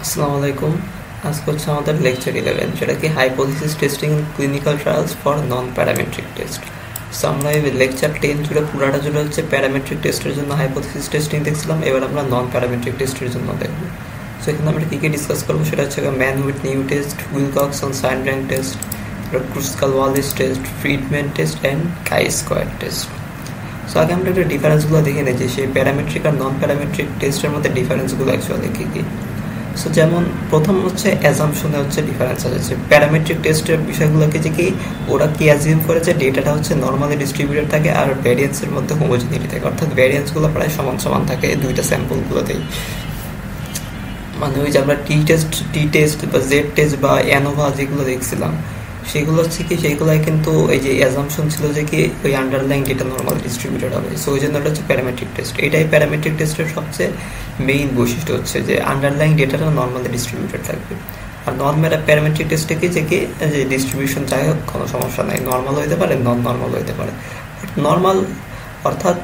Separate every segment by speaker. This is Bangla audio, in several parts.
Speaker 1: আসসালামু আলাইকুম। আজকে হচ্ছে আমাদের লেকচার 11, যেটা কি hypothesis testing in clinical trials for non parametric test. So আমরা এই লেকচার 10 জুড়ে পুরাটা জুড়ে হচ্ছে প্যারামেট্রিক টেস্টের জন্য হাইপোথিসিস টেস্টিং দেখছিলাম। এবার আমরা নন প্যারামেট্রিক টেস্টের জন্য দেখবো। সো এখানে আমরা কী কী ডিসকাস করবো সেটা হচ্ছে Mann Whitney U test, Wilcoxon signed rank test, Kruskal Wallis test, Friedman test and chi square test. So আগে আমরা একটা ডিফারেন্সগুলো দেখে নিই যে সেই প্যারামেট্রিক আর নন প্যারামেট্রিক টেস্টের মধ্যে ডিফারেন্সগুলো অ্যাকচুয়ালি কী কী। সো যেমন প্রথম হচ্ছে অ্যাজাম্পশনে হচ্ছে ডিফারেন্স আছে যে প্যারামেট্রিক টেস্টের বিষয়গুলোকে যে কি ওরা কি অ্যাজিউম করে যে ডেটাটা হচ্ছে নর্মালি ডিস্ট্রিবিউটেড থাকে আর ভ্যারিয়েন্সের মধ্যে হোমোজেনিটি থাকে, অর্থাৎ ভ্যারিয়েন্সগুলো প্রায় সমান সমান থাকে দুইটা স্যাম্পলগুলোতেই। মানে ওই যে আমরা টি টেস্ট বা জেড টেস্ট বা অ্যানোভা যেগুলো দেখছিলাম সেগুলো হচ্ছে কি সেইগুলোয় কিন্তু এই যে অ্যাজাম্পশন ছিল যে কি ওই আন্ডারলাইন ডেটা নর্মাল ডিস্ট্রিবিউটেড হবে। সো ওই জন্য এটা হচ্ছে প্যারামেট্রিক টেস্ট। এটাই প্যারামেট্রিক টেস্টের সবচেয়ে মেইন বৈশিষ্ট্য হচ্ছে যে আন্ডারলাইন ডেটাটা নর্মালি ডিস্ট্রিবিউটেড থাকবে। আর নন প্যারামেট্রিক টেস্টে কি যে কি যে ডিস্ট্রিবিউশন যাই হোক কোনো সমস্যা নাই, নর্মাল হইতে পারে নন নর্মাল হইতে পারে। নর্মাল অর্থাৎ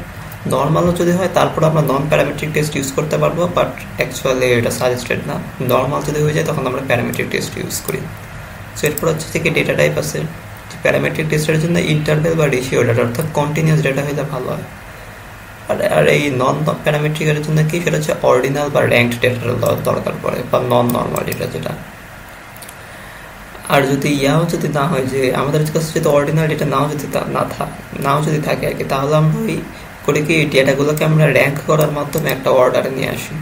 Speaker 1: নর্মালও যদি হয় তারপর আমরা নন প্যারামেট্রিক টেস্ট ইউজ করতে পারবো, বাট অ্যাকচুয়ালি এটা সাজেস্টেড না। নর্মাল যদি হয়ে যায় তখন আমরা প্যারামেট্রিক টেস্ট ইউজ করি। সো এরপর হচ্ছে থেকে ডেটা টাইপ আছে। প্যারামেট্রিক টেস্টের জন্য ইন্টারভেল বা রেশিও ডেটা অর্থাৎ কন্টিনিউয়াস ডেটা হলে ভালো হয়। আর এই নন প্যারামেট্রিকের জন্য কি সেটা হচ্ছে অর্ডিনাল বা র্যাঙ্কড ডেটার দরকার পড়ে বা নন নর্মাল ডেটা যেটা। আর যদি যদি না হয় যে আমাদের কাছে যদি অর্ডিনাল ডেটা নাও যদি থাকে আর কি, তাহলে আমরা ওই করে কি ডেটাগুলোকে আমরা র্যাঙ্ক করার মাধ্যমে একটা অর্ডারে নিয়ে আসি।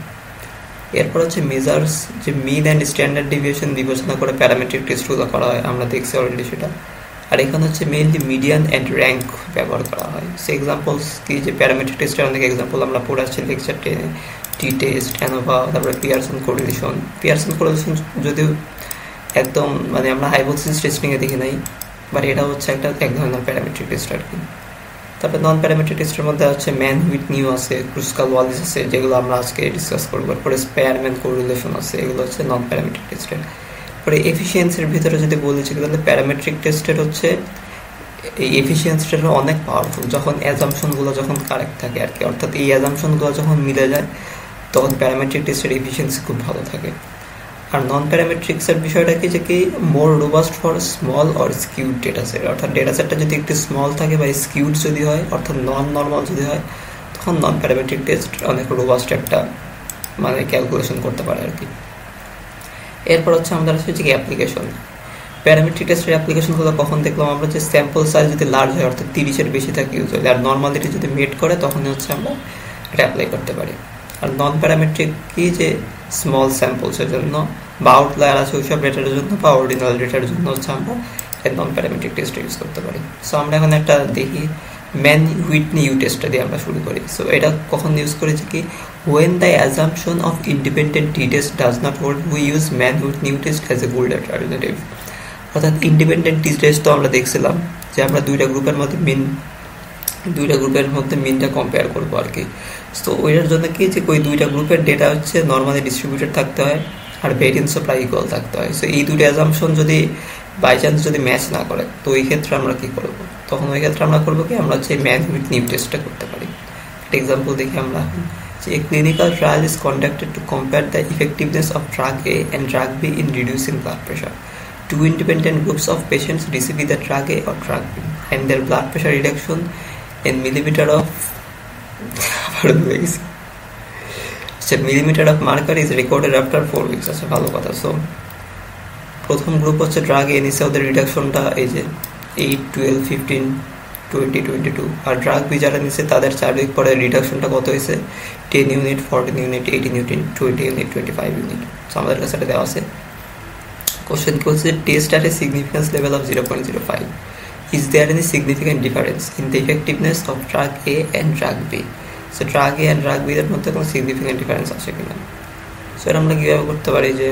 Speaker 1: এরপর হচ্ছে মেজার্স, যে মিন অ্যান্ড স্ট্যান্ডার্ড ডিভিয়েশন বিবেচনা করে প্যারামেট্রিক টেস্টগুলো করা হয়, আমরা দেখছি অলরেডি সেটা। আর এখানে হচ্ছে মেইনলি মিডিয়ান অ্যান্ড র্যাঙ্ক ব্যবহার করা হয়। সে এক্সাম্পলস কি যে প্যারামেট্রিক টেস্টের অনেক এক্সাম্পল আমরা পড়ে আসছি লেকচার 10, টি টেস্ট, অ্যানোভা, তারপরে পিয়ারসন কোরিলেশন যদিও একদম মানে আমরা হাইপোথিসিস টেস্টিংয়ে দেখি নাই, বাট এটা হচ্ছে এক ধরনের প্যারামেট্রিক টেস্ট আর কি। তারপরে নন প্যারামেট্রিক টেস্টের মধ্যে হচ্ছে ম্যান হুইট নিউ আছে, ক্রুস্কাল ওয়ালিস আছে, যেগুলো আমরা আজকে ডিসকাস করবো। এরপরে স্পেয়ারম্যান কোরিলেশন আছে, এগুলো হচ্ছে নন প্যারামেট্রিক টেস্টের। পরে এফিসিয়েন্সির ভিতরে যদি বলেছি তাহলে প্যারামেট্রিক টেস্টের হচ্ছে এই এফিসিয়েন্সিটা অনেক পাওয়ারফুল যখন অ্যাজাম্পশনগুলো যখন কারেক্ট থাকে আর কি, অর্থাৎ এই অ্যাজাম্পশনগুলো যখন মিলে যায় তখন প্যারামেট্রিক টেস্টের এফিসিয়েন্সি খুব ভালো থাকে। আর নন প্যারামেট্রিক্সের বিষয়টা কি যে কি more robust for small or skewed data set, অর্থাৎ ডেটা সেটটা যদি একটু স্মল থাকে বা স্কিউড যদি হয় অর্থাৎ নন নর্মাল যদি হয় তখন নন প্যারামেট্রিক টেস্ট অনেক রোবাস্ট একটা মানে ক্যালকুলেশন করতে পারে আর কি। এরপর হচ্ছে আমাদের হচ্ছে কি অ্যাপ্লিকেশন। প্যারামেট্রিক টেস্টের অ্যাপ্লিকেশনগুলো কখন দেখলাম আমরা যে স্যাম্পল সাইজ যদি লার্জ হয় অর্থাৎ 30-এর বেশি থাকে ইউজুয়ালি, আর নর্মালিটি যদি মেট করে তখন হচ্ছে আমরা এটা অ্যাপ্লাই করতে পারি। আর নন প্যারামেট্রিক কি যে স্মল স্যাম্পলসের জন্য বা আউটলায়ার আছে ওইসব ডেটার জন্য বা অরিজিনাল ডেটার জন্য হচ্ছে আমরা নন প্যারামেট্রিক টেস্ট ইউজ করতে পারি। সো আমরা এখন একটা দেখি ম্যান হুইট নিউ টেস্টটা দিয়ে আমরা শুরু করি। সো এটা কখন ইউজ করেছি কি when the assumption of independent t-test does not hold, we use man wheat U test as a good alternative। অর্থাৎ ইন্ডিপেন্ডেন্ট টি টেস্ট তো আমরা দেখছিলাম যে আমরা দুইটা গ্রুপের মধ্যে মিনটা কম্পেয়ার করবো আর কি। তো ওইটার জন্য কি যে ওই দুইটা গ্রুপের ডেটা হচ্ছে নর্মালি ডিস্ট্রিবিউটেড থাকতে হয় আর ভেরিয়েন্সও প্রায় ইকুয়াল থাকতে হয়। সো এই দুটো অ্যাজাম্পশন যদি বাই চান্স যদি ম্যাচ না করে তো ওই ক্ষেত্রে আমরা কি করবো, তখন ওই ক্ষেত্রে আমরা করবো কি আমরা হচ্ছে ম্যান হুইট নিউ টেস্টটা করতে পারি। একটা এক্সাম্পল দেখি আমরা যে a clinical trial is conducted to compare the effectiveness of drug A and drug B in reducing blood pressure. Two independent groups of patients receive either drug A or drug B, and their blood pressure reduction in millimeter of marker is recorded after 4 weeks. আচ্ছা ভালো কথা। সো প্রথম গ্রুপ হচ্ছে ড্রাগ এ নিছে, ওদের রিডাকশনটা এই যে 8, 12, 15, 20, 22। আর ড্রাগ বি যারা নিছে তাদের 4 উইক পরে রিডাকশনটা কত হয়েছে 10 unit, 14 unit, 18 unit, 20 unit, 25 unit. So আমাদের কাছে এটা দেওয়া আছে। কোশ্চেন কি হচ্ছে test at a significance level of 0.05, is there any significant difference in the effectiveness of drug A and drug B? So drug A and drug B এর মধ্যে কোনো সিগনিফিকেন্ট ডিফারেন্স আছে কিনা। সো এটা আমরা কীভাবে করতে পারি যে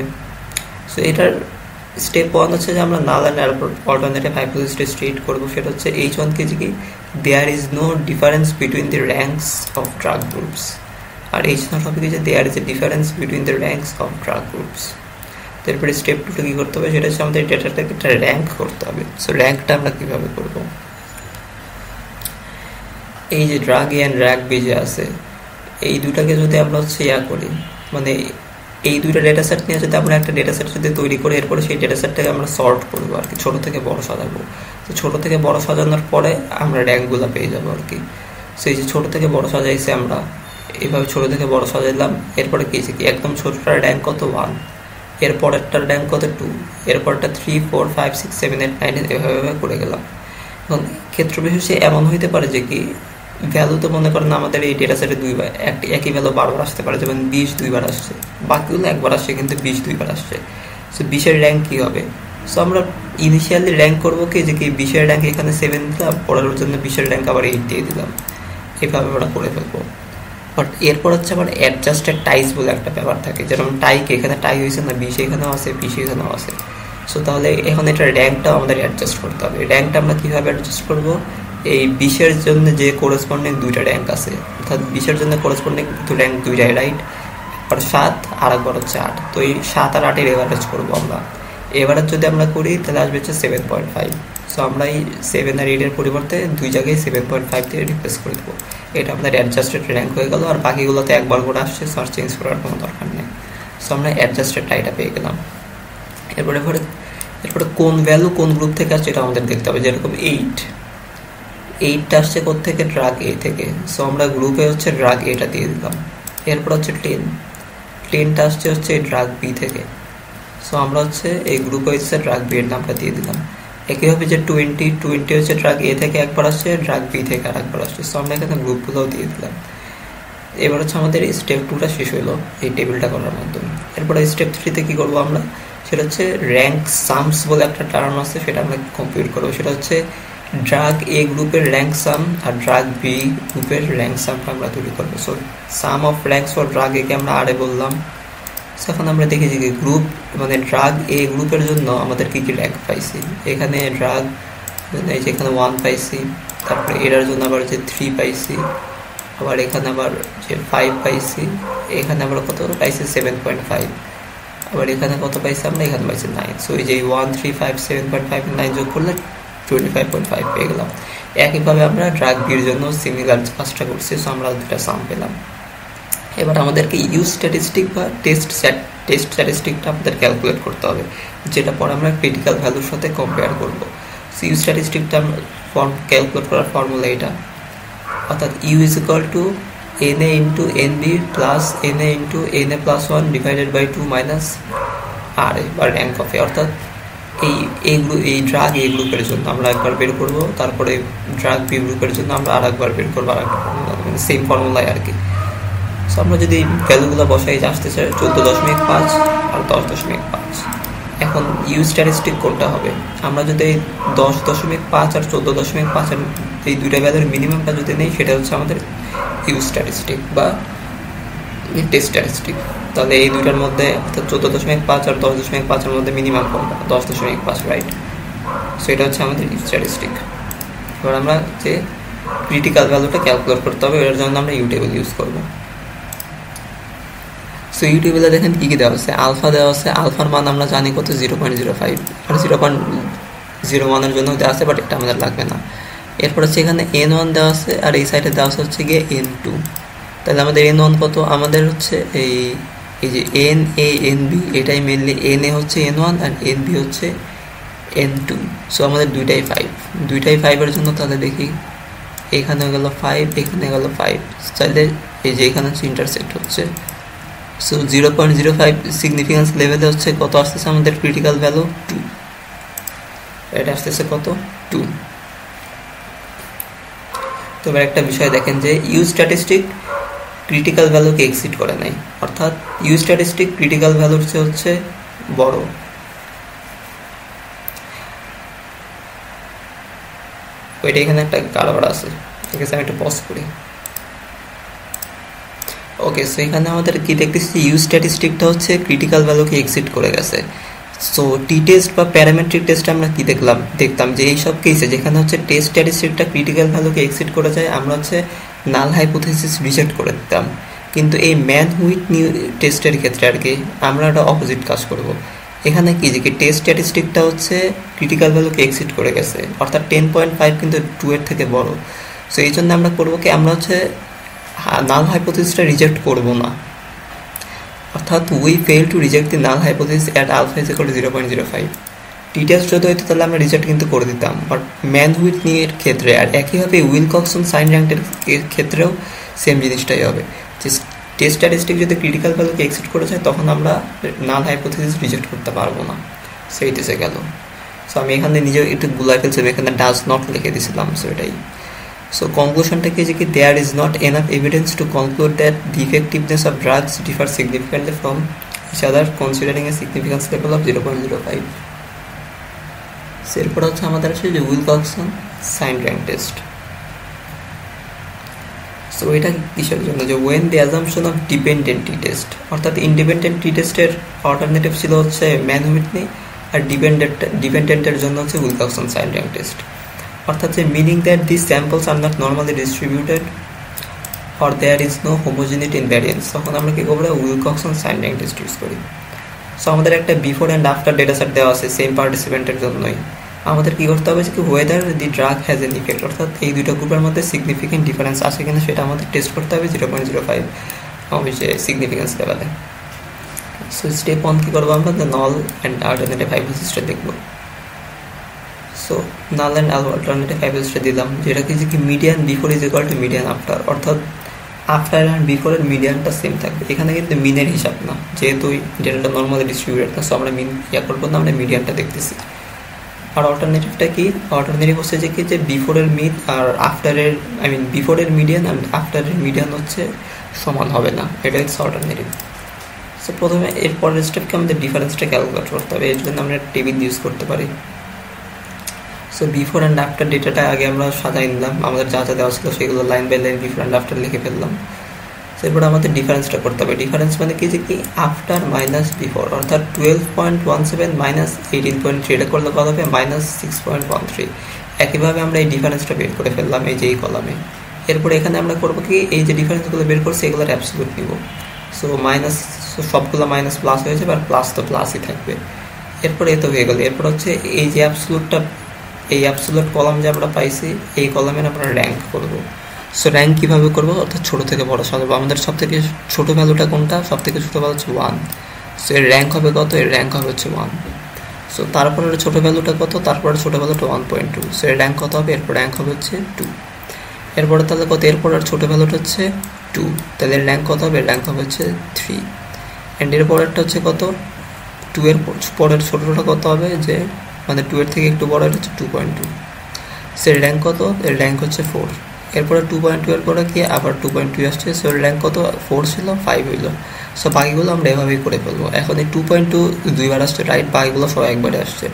Speaker 1: সো এটার স্টেপ 1 হচ্ছে যে আমরা null and alternative hypothesis state করবো। সেটা হচ্ছে H1 কে যে কি there is no difference between the ranks of drug groups, আর H0 হবে কি যে there is a difference between the ranks of drug groups. তারপরে স্টেপ 2টা কী করতে হবে সেটা হচ্ছে আমাদের ডেটাটাকে একটা র্যাঙ্ক করতে হবে। সো র্যাঙ্কটা আমরা কীভাবে করবো, এই যে drug A and drug B যে আছে এই দুটাকে যদি আমরা হচ্ছে করি মানে এই দুইটা ডেটা সেট নিয়ে যদি আমরা একটা ডেটা সেট যদি তৈরি করি, এরপরে সেই ডেটা সেটটাকে আমরা সর্ট করবো আর কি, ছোটো থেকে বড় সাজাবো। তো ছোটো থেকে বড় সাজানোর পরে আমরা র্যাঙ্কগুলো পেয়ে যাবো আর কি। সো এই যে ছোটো থেকে বড় সাজাইছে আমরা, এইভাবে ছোটো থেকে বড় সাজাইলাম। এরপরে কি একদম ছোটোটার র্যাঙ্ক কত 1, এরপরেরটার র্যাঙ্ক কত 2, এরপরটা 3, 4, 5, 6, 7, 8, 9 এভাবে করে গেলাম। এখন ক্ষেত্র বিশেষে এমন হইতে পারে যে কি ভ্যালু তো মনে করেন আমাদের এই ডেটা সেটে দুইবার একই ভ্যালু বারবার আসতে পারে, যেমন 20 দুইবার আসছে, বাকিগুলো একবার আসছে কিন্তু 20 দুইবার আসছে। সো 20-এর র্যাঙ্ক কী হবে? সো আমরা ইনিশিয়ালি র্যাঙ্ক করবো কি যে কি 20-এর র্যাঙ্ক এখানে 7 দিলাম, পরের জন্য 20-এর র্যাঙ্ক আবার 8 দিয়ে দিলাম, এইভাবে আমরা করে ফেলবো। বাট এরপর হচ্ছে আবার অ্যাডজাস্টেড টাইস বলে একটা ব্যাপার থাকে, যেরকম টাইকে এখানে টাই হয়েছে না, 20 এখানেও আছে, 20 এখানেও আছে। সো তাহলে এখন এটার র্যাঙ্কটাও আমাদের অ্যাডজাস্ট করতে হবে। র্যাঙ্কটা আমরা কীভাবে অ্যাডজাস্ট করবো? এই 20-এর জন্য যে কোরেসপন্ডিং দুইটা র্যাঙ্ক আছে, অর্থাৎ 20-এর জন্য কোরেসপন্ডিং র্যাঙ্ক দুইটাই, রাইট? আর 7 আর একবার হচ্ছে 8। তো এই 7 আর 8-এর এভারেজ করবো আমরা। এভারেজ যদি আমরা করি তাহলে আসবে হচ্ছে 7.5। সো আমরা এই 7 আর 8-এর পরিবর্তে দুই জায়গায় 7.5 দিয়ে রিপ্লেস করে দেবো। এটা আমাদের অ্যাডজাস্টেড র্যাঙ্ক হয়ে গেল। আর বাকিগুলোতে একবার করে আসছে, সার্চ চেঞ্জ করার কোনো দরকার নেই। সো আমরা অ্যাডজাস্টেড টাইটা পেয়ে গেলাম। এরপরে কোন ভ্যালু কোন গ্রুপ থেকে আসছে এটা আমাদের দেখতে হবে। যেরকম 8টা আসছে কোত্থেকে? ড্রাগ এ থেকে। সো আমরা গ্রুপে হচ্ছে ড্রাগ এটা দিয়ে দিলাম। এরপর হচ্ছে 10টা আসছে হচ্ছে ড্রাগ বি থেকে। সো আমরা হচ্ছে এই গ্রুপে হচ্ছে ড্রাগ বি এর নামটা দিয়ে দিলাম। একইভাবে যে 20 হচ্ছে ড্রাগ এ থেকে একবার আসছে, ড্রাগ বি থেকে আর একবার আসছে। সো আমরা এখানে গ্রুপগুলোও দিয়ে দিলাম। এবার হচ্ছে আমাদের এই স্টেপ 2টা শেষ হলো এই টেবিলটা করার মাধ্যমে। এরপরে স্টেপ 3-তে কী করবো আমরা? সেটা হচ্ছে র্যাঙ্ক সামস বলে একটা টার্ম আছে, সেটা আমরা কম্পিউট করবো। সেটা হচ্ছে ড্রাগ এ গ্রুপের র্যাঙ্ক সাম আর ড্রাগ বি গ্রুপের র্যাঙ্ক সামটা আমরা তৈরি করবো। So some of ranks for drug একে আমরা আরে বললাম। সো এখন আমরা দেখেছি যে গ্রুপ মানে ড্রাগ এ গ্রুপের জন্য আমাদের কী কী র্যাঙ্ক পাইছি। এখানে ড্রাগ এই যে এখানে 1 পাইছি, তারপরে এটার জন্য আবার যে 3 পাইছি, আবার এখানে আবার যে 5 পাইছি, এখানে আবার কত পাইছি 7.5, আবার এখানে কত পাইছি আমরা? এখানে পাইছি 9। সো এই যে 1, 3, 5, 7.5, 9 যোগ করলে 25.5 পেয়ে গেলাম। একইভাবে আমরা ড্রাগ বির জন্য সিমিলার কাজটা করছি। সো আমরা দুটা সাম পেলাম। এবার আমাদেরকে ইউজ স্ট্যাটিস্টিক বা টেস্ট স্ট্যাটিস্টিকটা আমাদের ক্যালকুলেট করতে হবে, যেটা পরে আমরা ক্রিটিক্যাল ভ্যালুর সাথে কম্পেয়ার করবো। সো ইউজ স্ট্যাটিস্টিকটা ক্যালকুলেট করার ফর্মুলা এটা, অর্থাৎ U is equal to NA into NB plus NA into NA plus 1 divided by 2 minus RA বা র্যাঙ্ক অফ এ। অর্থাৎ এই ড্রাগ এ গ্রুপের জন্য আমরা একবার বের করবো, তারপরে ড্রাগ বি গ্রুপের জন্য আমরা আর একবার বের করবো, আর একটা ফর্মুলা, মানে সেম ফর্মুলাই আর কি। সো আমরা যদি ভ্যালুগুলো বসাই আসতে চাই 14.5 আর 10.5। এখন ইউজ স্ট্যাটিস্টিক কোনটা হবে? আমরা যদি 10.5 আর 14.5 এই দুইটা ভ্যালুর মিনিমামটা যদি নেই, সেটা হচ্ছে আমাদের ইউজ স্ট্যাটিস্টিক বা টেস্ট স্ট্যাটিস্টিক। তাহলে এই দুইটার মধ্যে অর্থাৎ 14.5 আর 10.5-এর মধ্যে মিনিমাম কোনটা? 10.5, রাইট? সো এটা হচ্ছে আমাদের ইউজ স্ট্যাটিস্টিক। এবার আমরা যে ক্রিটিক্যাল ভ্যালুটা ক্যালকুলেট করতে হবে, এর জন্য আমরা ইউ টেবিল ইউজ করবো। সো ইউ টেবিলে দেখেন কী কী দেওয়া আছে। আলফা দেওয়া আছে, আলফার মান আমরা জানি কত 0.05 আর 0.01-এর জন্য দেওয়া আছে, বাট এটা আমাদের লাগবে না। এরপর হচ্ছে এখানে N1 দেওয়া আছে আর এই সাইডে দেওয়া হচ্ছে গিয়ে N2। তাহলে আমাদের N1 কত? আমাদের হচ্ছে এই যে NA NB, এটাই মেনলি। NA হচ্ছে N1 আর NB হচ্ছে N2। সো আমাদের দুইটাই 5-এর জন্য তাহলে দেখি এখানে গেল 5, এখানে গেল 5, তাহলে এই যে এখানে হচ্ছে ইন্টারসেক্ট হচ্ছে। সো 0.05 সিগনিফিকেন্স লেভেলে হচ্ছে কত আসতেছে আমাদের ক্রিটিক্যাল ভ্যালু? 2। এটা আসতেছে কত? 2। তো এবার একটা বিষয় দেখেন যে ইউজ স্ট্যাটিস্টিক ক্রিটিক্যাল ভ্যালুকে এক্সিড করে নাই, অর্থাৎ ইউজ স্ট্যাটিস্টিক ক্রিটিক্যাল ভ্যালুর চেয়ে হচ্ছে বড়। ওইটা এখানে একটা কারবার আছে, ঠিক আছে? আমি একটু পজ করি। ওকে, সো এখানে আমাদের কি দেখতেছি? ইউজ স্ট্যাটিস্টিকটা হচ্ছে ক্রিটিক্যাল ভ্যালুকে এক্সিড করে গেছে। সো টি টেস্ট বা প্যারামেট্রিক টেস্ট আমরা কি দেখতাম যে এই সব কেসে যেখানে হচ্ছে টেস্ট স্ট্যাটিস্টিকটা ক্রিটিক্যাল ভ্যালুকে এক্সিড করে যায়, আমরা হচ্ছে নাল হাইপোথেসিস রিজেক্ট করে দিতাম। কিন্তু এই ম্যান উইথ নিউ টেস্টের ক্ষেত্রে আর কি আমরা একটা অপোজিট কাজ করব। এখানে কি যে টেস্ট স্ট্যাটিস্টিকটা হচ্ছে ক্রিটিক্যাল ভ্যালুকে এক্সিড করে গেছে, অর্থাৎ 10.5 কিন্তু 2-এর থেকে বড়। সো এই জন্য আমরা করবো কি, আমরা হচ্ছে নাল হাইপোথেসিসটা রিজেক্ট করব না, অর্থাৎ we fail to reject the null hypothesis at alpha is equal to 0.05। T test যদি হইতো তাহলে আমরা রিজেক্ট কিন্তু করে দিতাম, বাট ম্যান হুইটনি এর ক্ষেত্রে আর একইভাবে উইলকক্সন সাইন র্যাঙ্কের ক্ষেত্রেও সেম জিনিসটাই হবে, যে টেস্ট স্ট্যাটিস্টিক যদি ক্রিটিক্যাল ভ্যালুকে এক্সিড করে যায় তখন আমরা নাল হাইপোথিসিস রিজেক্ট করতে পারবো না। সো এইটিসে গেল। সো আমি এখানে নিজে একটু গুলাই ফেলছিলাম, এখানে ডাজ নট লিখে দিয়েছিলাম। সো এটাই। সো কনক্লুশনটা কি, যে কি there is not enough evidence to conclude that the effectiveness of drugs differ significantly from each other considering a significance level of 0.05। এরপর হচ্ছে আমাদের আছে যে Wilcoxon sign rank test. So এটা কিসের জন্য, যে when the assumption of dependent t test, অর্থাৎ ইন্ডিপেন্ডেন্ট টি টেস্টের অল্টারনেটিভ ছিল হচ্ছে ম্যান হুইটনি, আর ডিপেন্ডেন্টের জন্য হচ্ছে উইলকক্সন সাইন র্যাঙ্ক টেস্ট। অর্থাৎ যে meaning that this samples are not normally distributed or there is no homogeneity in variance, তখন আমরা কি করবো, Wilcoxon sign rank test use করি। সো আমাদের একটা before and after data set দেওয়া আছে সেম পার্টিসিপেন্টের জন্যই। আমাদের কি করতে হবে, যে কি weather the drug has N effect, অর্থাৎ এই দুটো গ্রুপের মধ্যে সিগনিফিকেন্ট ডিফারেন্স আছে কিনা সেটা আমাদের টেস্ট করতে হবে 0.05 যে সিগনিফিকেন্স লেভেলে। সো স্টেপ 1 কি করবো, আমরা নল অ্যান্ড অল্টারনেটিভ হাইপোথিসিসটা দেখবো। সো নাল অ্যান্ড অল্টারনেটিভ হাইপোথিসিসটা দিলাম, যেটা কি যে কি median before is equal two median after, অর্থাৎ আফটার অ্যান্ড বিফোরের মিডিয়ানটা সেম থাকবে। এখানে কিন্তু মিনের হিসাব না, যেহেতু ডেটাটা নর্মালি ডিস্ট্রিবিউটেড না, সো আমরা মিন করবো না, আমরা মিডিয়ানটা দেখতেছি। আর অল্টারনেটিভটা কি, অল্টারনেটিভ হচ্ছে যে কি, যে বিফোরের মিড আর আফটারের বিফোরের মিডিয়ান অ্যান্ড আফটারের মিডিয়ান হচ্ছে সমান হবে না, এটা হচ্ছে অল্টারনেটিভ। সো প্রথমে এর পরের স্টেপকে আমাদের ডিফারেন্সটা ক্যালকুলেট করতে হবে, এর জন্য আমরা টেবিল ইউজ করতে পারি। সো বিফোর অ্যান্ড আফটার ডেটাটা আগে আমরা সাজাই নিলাম, আমাদের যা যা দেওয়া ছিল সেগুলো line by line before and after লিখে ফেললাম। এরপর আমাদের ডিফারেন্সটা করতে হবে। ডিফারেন্স মানে কি, যে কি আফটার মাইনাস বিফোর, অর্থাৎ 12.17 মাইনাস 18.3, এটা করলে কত হবে, -6.13। একইভাবে আমরা এই ডিফারেন্সটা বের করে ফেললাম এই যে এই কলামে। এরপরে এখানে আমরা করবো কি, এই যে ডিফারেন্সগুলো বের করছি এগুলোর অ্যাবসলিউট নিব। সো মাইনাস, সবগুলো মাইনাস প্লাস হয়ে যাবে, আর প্লাস তো প্লাসই থাকবে। এরপরে এ তো হয়ে গেল। এরপর হচ্ছে এই যে অ্যাবসলিউটটা, এই অ্যাবসলিউট কলাম যে আমরা পাইছি এই কলামের আমরা র্যাঙ্ক করবো। সো র্যাঙ্ক কীভাবে করবো, অর্থাৎ ছোটো থেকে বড় সাজাবো। আমাদের সব থেকে ছোটো ভ্যালুটা কোনটা, সব থেকে ছোটো ভ্যালু হচ্ছে 1। সো এর র্যাঙ্ক হবে কত, এর র্যাঙ্ক হবে হচ্ছে 1। সো তারপরে ছোটো ভ্যালুটা কত, তারপরে ছোটো ভ্যালুটা 1.2। সো এর র্যাঙ্ক কত হবে, এরপর র্যাঙ্ক হবে হচ্ছে 2। এরপরে তাহলে কত, এরপর আর ছোটো ভ্যালুটা হচ্ছে 2, তাহলে এর র্যাঙ্ক কত হবে, এর র্যাঙ্ক হবে হচ্ছে 3। অ্যান্ড এর পরেরটা হচ্ছে কত, 2 এর পরের ছোটোটা কত হবে, যে মানে 2 এর থেকে একটু বড়, এটা হচ্ছে 2.2। সো এর র্যাঙ্ক কত, এর র্যাঙ্ক হচ্ছে 4। এরপরে 2.2 এর পরে কি আবার 2.2 আসছে। সো এর র্যাঙ্ক কত, 4 ছিল, 5 হইলো। সো বাকিগুলো আমরা এভাবেই করে ফেলবো। এখন এই 2.2 দুইবার আসছে, রাইট, বাকিগুলো সব একবারে আসছে।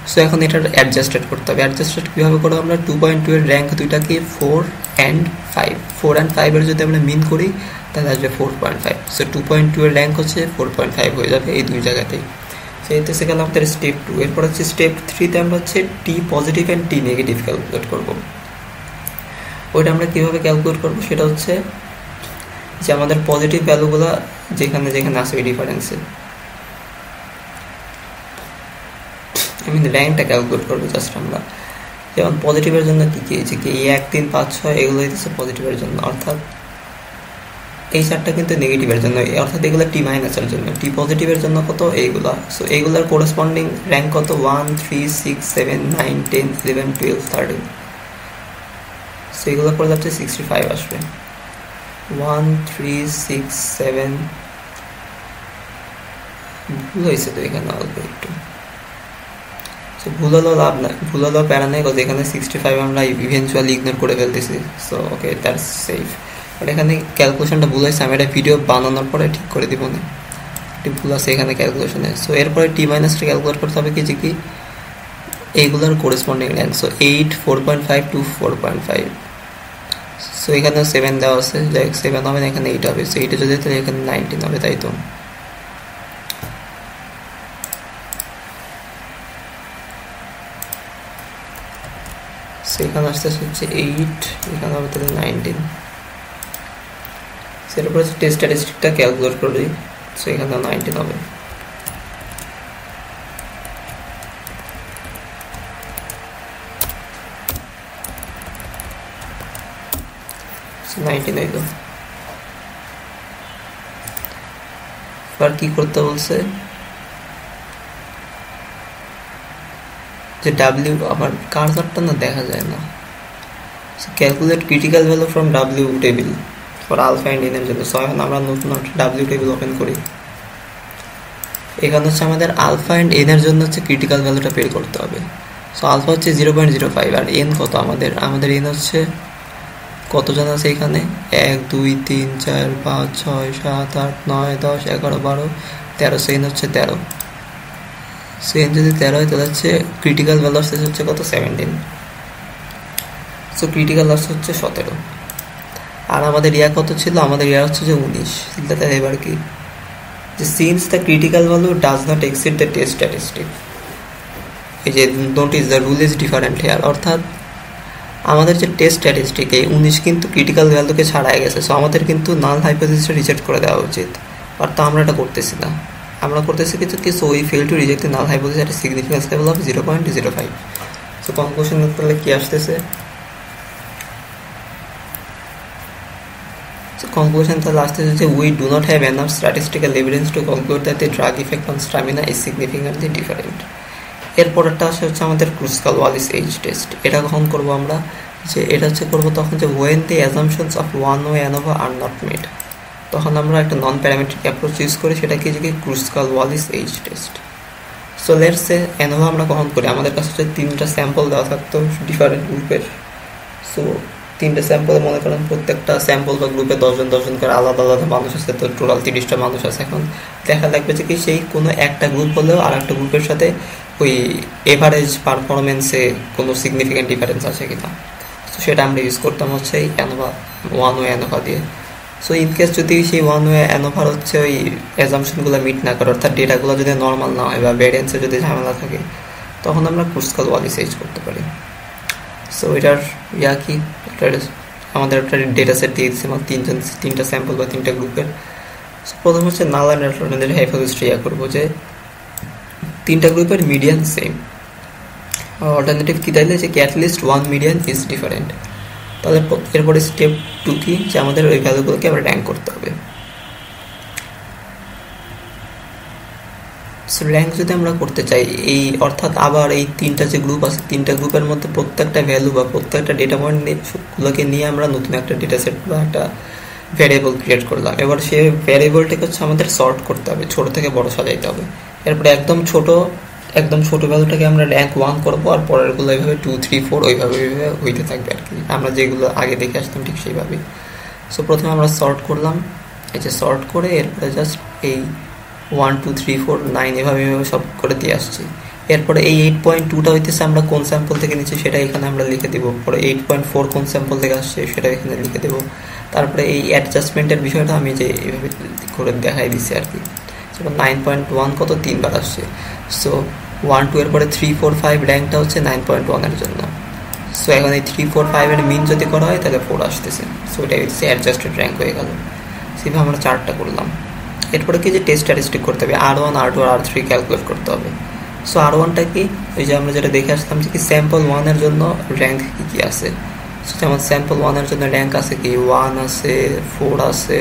Speaker 1: সো এখন এটা অ্যাডজাস্টেড করতে হবে। অ্যাডজাস্টেড কীভাবে করবো, আমরা 2.2 এর র্যাঙ্ক দুইটাকে 4 and 5, 4 and 5 এর যদি আমরা মিন করি তাহলে আসবে 4.5। সো 2.2 এর র্যাঙ্ক হচ্ছে 4.5 হয়ে যাবে এই দুই জায়গাতেই। সেইতে সে গেল আমাদের স্টেপ 2। এরপর হচ্ছে স্টেপ 3তে আমরা হচ্ছে T positive and T negative calculate করবো। ওইটা আমরা কীভাবে ক্যালকুলেট করবো, সেটা হচ্ছে যে আমাদের পজিটিভ ভ্যালুগুলো যেখানে যেখানে আসে ওই ডিফারেন্সে, র্যাঙ্কটা ক্যালকুলেট করবো জাস্ট আমরা। যেমন পজিটিভের জন্য কী কী, যে কি 1, 3, 5, 6 এগুলো হচ্ছে পজিটিভের জন্য, অর্থাৎ এই চারটা কিন্তু নেগেটিভের জন্য, অর্থাৎ এগুলো টি মাইনাসের জন্য। টি পজিটিভের জন্য কত, এইগুলা। সো এইগুলোর কোরেসপন্ডিং র্যাঙ্ক কত, 1, 3, 6, 7, 9, 10, 11, 12, 13। সো এগুলো করে যাচ্ছে 65 আসবে। 1, 3, 6, 7, ভুল হয়েছে তো এখানে অল্প একটু। সো ভুল হলেও লাভ নাই, ভুল হলেও প্যারা নেই, কারণ এখানে 65 আমরা ইভেনচুয়ালি ইগনোর করে ফেলতেছি। So okay, that's safe. But এখানে ক্যালকুলেশনটা ভুল হয়েছে, আমি এটা ভিডিও বানানোর পরে ঠিক করে দিব না, একটি ভুল আছে এখানে ক্যালকুলেশনে। সো এরপরে টি মাইনাসটা ক্যালকুলেট করতে হবে কি, যে কি এইগুলোর corresponding rank. So 8, 4.5 to 4.5। So এখানে 7 দেওয়া আছে, যাই 7 হবে না, এখানে 8 হবে। সো 8 যদি তাহলে এখানে 19 হবে, তাই তো। সো এখানে আসতে হচ্ছে 8, এখানে হবে তাহলে 19। সেটার পরে টেস্ট স্ট্যাটিস্টিকটা ক্যালকুলেট করি। সো এখানে 19 হবে। 19 হইল। এবার কি করতে বলছে যে ডাব্লিউ, আমার কার্সারটা না দেখা যায় না, calculate critical value from W table for alpha and N এর জন্য। সো এখন আমরা নতুন একটা ডাব্লিউ টেবিল ওপেন করি। এখানে হচ্ছে আমাদের আলফা অ্যান্ড এন এর জন্য হচ্ছে ক্রিটিক্যাল ভ্যালুটা বের করতে হবে। সো আলফা হচ্ছে 0.05 আর এন কত আমাদের এন হচ্ছে কতজন আছে এখানে, 1 2 3 4 5 6 7 8 9 10 11 12 13, সেন হচ্ছে 13। সেন যদি 13 হয় তাহলে হচ্ছে ক্রিটিক্যাল ভ্যালু আসছে হচ্ছে কত, 17। সো ক্রিটিক্যাল আসছে হচ্ছে 17। আর আমাদের ইয়া কত ছিল, আমাদের ইয়া হচ্ছে যে 19। তাহলে এবার কি, যে since the critical value does not exceed the test statistic, এই যে notice the rule is different here, অর্থাৎ আমাদের যে টেস্ট স্ট্যাটিস্টিক এই 19 কিন্তু ক্রিটিক্যাল ভ্যালুকে ছাড়াই গেছে। সো আমাদের কিন্তু নাল হাইপোথিসিসটা রিজেক্ট করে দেওয়া উচিত, অর্থাৎ আমরা এটা করতেছি না। আমরা করতেছি কিছু কি, so we fail to reject the null hypothesis at significance level of 0.05। So conclusion করলে কি আসতেছে, conclusion তাহলে আসতেছে যে we do not have enough statistical evidence to conclude that the drug effect on stamina is significantly different। এরপরটা আসে হচ্ছে আমাদের ক্রুস্কাল-ওয়ালিস এজ টেস্ট। এটা কখন করবো আমরা, যে এটা হচ্ছে করবো তখন যে when the assumptions of one way ANOVA are not met, তখন আমরা একটা নন প্যারামেট্রিক অ্যাপ্রোচ ইউজ করি, সেটা কি যে Kruskal Wallis H test. So let's say ANOVA আমরা কখন করি, আমাদের কাছে হচ্ছে 3টা স্যাম্পল দেওয়া থাকতো ডিফারেন্ট গ্রুপের। সো 3টে স্যাম্পলে মনে করেন প্রত্যেকটা স্যাম্পল বা গ্রুপে 10 জন করে আলাদা আলাদা মানুষ আছে, তো টোটাল 30টা মানুষ আছে। এখন দেখা লাগবে যে কি সেই কোনো একটা গ্রুপ হলেও আর একটা গ্রুপের সাথে ওই এভারেজ পারফরমেন্সে কোনো সিগনিফিক্যান্ট ডিফারেন্স আছে কিনা। তো সেটা আমরা ইউজ করতাম হচ্ছে এই অ্যানোভা, ওয়ান ওয়ে অ্যানোভা দিয়ে। সো ইনকেস যদি সেই ওয়ান ওয়ে অ্যানোভার হচ্ছে ওই অ্যাজাম্পশনগুলো মিট না করে, অর্থাৎ ডেটাগুলো যদি নর্মাল না হয় বা ভ্যারিয়েন্সে যদি ঝামেলা থাকে, তখন আমরা ক্রুস্কাল-ওয়ালিস এজ করতে পারি। সো এটার ইয়া কি, আমাদের একটা ডেটা সেট দিয়ে দিচ্ছে আমার 3টা স্যাম্পল বা 3টা গ্রুপের। প্রথম হচ্ছে নাল অ্যান্ড অল্টারনেটিভ হাইপোথিসিসটা ইয়া করবো যে 3টা গ্রুপের মিডিয়ান সেম। অল্টারনেটিভ কি তাইলে যে at least one median is different. তাহলে এরপরে স্টেপ 2 কি, যে আমাদের ওই ভ্যালুগুলোকে আবার র্যাঙ্ক করতে হবে। সো র্যাঙ্ক যদি আমরা করতে চাই এই, অর্থাৎ আবার এই 3টা যে গ্রুপ আছে 3টা গ্রুপের মধ্যে প্রত্যেকটা ভ্যালু বা প্রত্যেকটা ডেটা পয়েন্টগুলোকে নিয়ে আমরা নতুন একটা ডেটা সেট বা একটা ভ্যারিয়েবল ক্রিয়েট করলাম। এবার সেই ভ্যারিয়েবলটাকে হচ্ছে আমাদের সর্ট করতে হবে, ছোট থেকে বড় সাজাইতে হবে। এরপরে একদম ছোট ভ্যালুটাকে আমরা র্যাঙ্ক 1 করবো, আর পরেরগুলো এইভাবে 2 3 4 ওইভাবে হইতে থাকবে আর কি, আমরা যেগুলো আগে দেখে আসতাম ঠিক সেইভাবেই। সো প্রথমে আমরা সর্ট করলাম, এই যে সর্ট করে এরপরে জাস্ট এই 1 2 3 4 9 এভাবে সব করে দিয়ে আসছি। এরপরে এই 8.2টা হইতেছে আমরা কোন স্যাম্পল থেকে নিচ্ছি সেটা এখানে আমরা লিখে দেবো। পরে 8.4 কোন স্যাম্পল থেকে আসছে সেটা এখানে লিখে দেবো। তারপরে এই অ্যাডজাস্টমেন্টের বিষয়টা আমি যে এইভাবে করে দেখাই দিচ্ছি আর কি। 9.1 কত 3বার আসছে। সো 1 2 এর পরে 3 4 5 র্যাঙ্কটা হচ্ছে 9.1 এর জন্য। সো এখন এই 3 4 5 এর মিন যদি করা হয় তাহলে 4 আসতেছে। সো এটা হচ্ছে অ্যাডজাস্টেড র্যাঙ্ক হয়ে গেল। সেভাবে আমরা 4টা করলাম। এরপরে কি যে টেস্ট স্ট্যাটিস্টিক করতে হবে, R1 R2 আর R3 ক্যালকুলেট করতে হবে। সো R1টা কি, ওই যে আমরা যেটা দেখে আসলাম যে কি স্যাম্পল 1 এর জন্য র্যাঙ্ক কি আছে। সো যেমন স্যাম্পল 1 এর জন্য র্যাঙ্ক আছে কি 1 আছে, 4 আছে,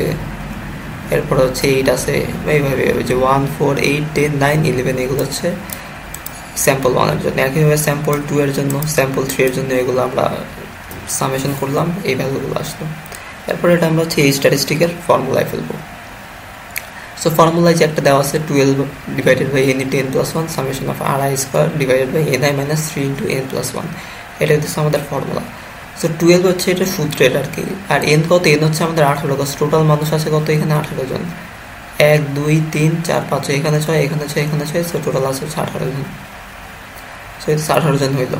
Speaker 1: এরপরে হচ্ছে 8 আছে, এইভাবে ওই যে 1 4 8 10 9 11 এগুলো হচ্ছে স্যাম্পল 1 এর জন্য। একইভাবে স্যাম্পল 2 এর জন্য, স্যাম্পল 3 এর জন্য এগুলো আমরা সামেশন করলাম, এই ভ্যালুগুলো আসলো। এরপরে এটা আমরা হচ্ছে এই স্ট্যাটিস্টিকের ফর্মুলায় ফেলবো। সো ফর্মুলায় যে একটা দেওয়া আছে 12 divided by n * n + 1 summation of ri square divided by ni - 3 * n + 1, এটা হচ্ছে আমাদের ফর্মুলা। সো 12 হচ্ছে এটা সূত্র এটা আর কি। আর n কত, n হচ্ছে আমাদের 18, টোটাল মানুষ আছে কত এখানে 18 জন। 1 2 3 4 5 এখানে 6 এখানে 6 এখানে 6, সো টোটাল আছে 18 জন। সো এটা 18 জন হইল।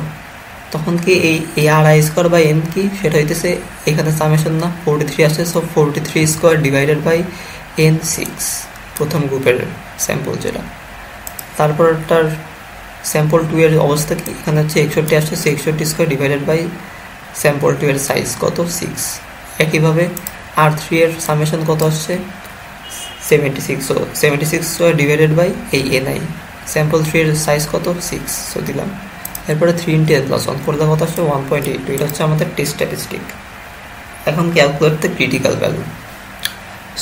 Speaker 1: তখন কি এই ri স্কয়ার বাই n কি, সেটা হইতেছে এখানে সামেশন না 43 আসছে। So 43 square divided by n6 প্রথম গ্রুপের স্যাম্পল যেটা। তারপর তার স্যাম্পল 2 এর অবস্থা কি, এখানে হচ্ছে 61 আসছে, 61 স্কয়ার ডিভাইডেড বাই স্যাম্পল 2 এর সাইজ কত 6। একইভাবে R3 এর সামেশন কত আসছে 76, সো 76 স্কয়ার ডিভাইডেড বাই এই ni, স্যাম্পল 3 এর সাইজ কত 6, সো দিলাম। এরপরে 3 * n + 1 করলে কত আসছে 1.82, এটা হচ্ছে আমাদের টেস্ট স্ট্যাটিস্টিক। এখন calculate the critical value.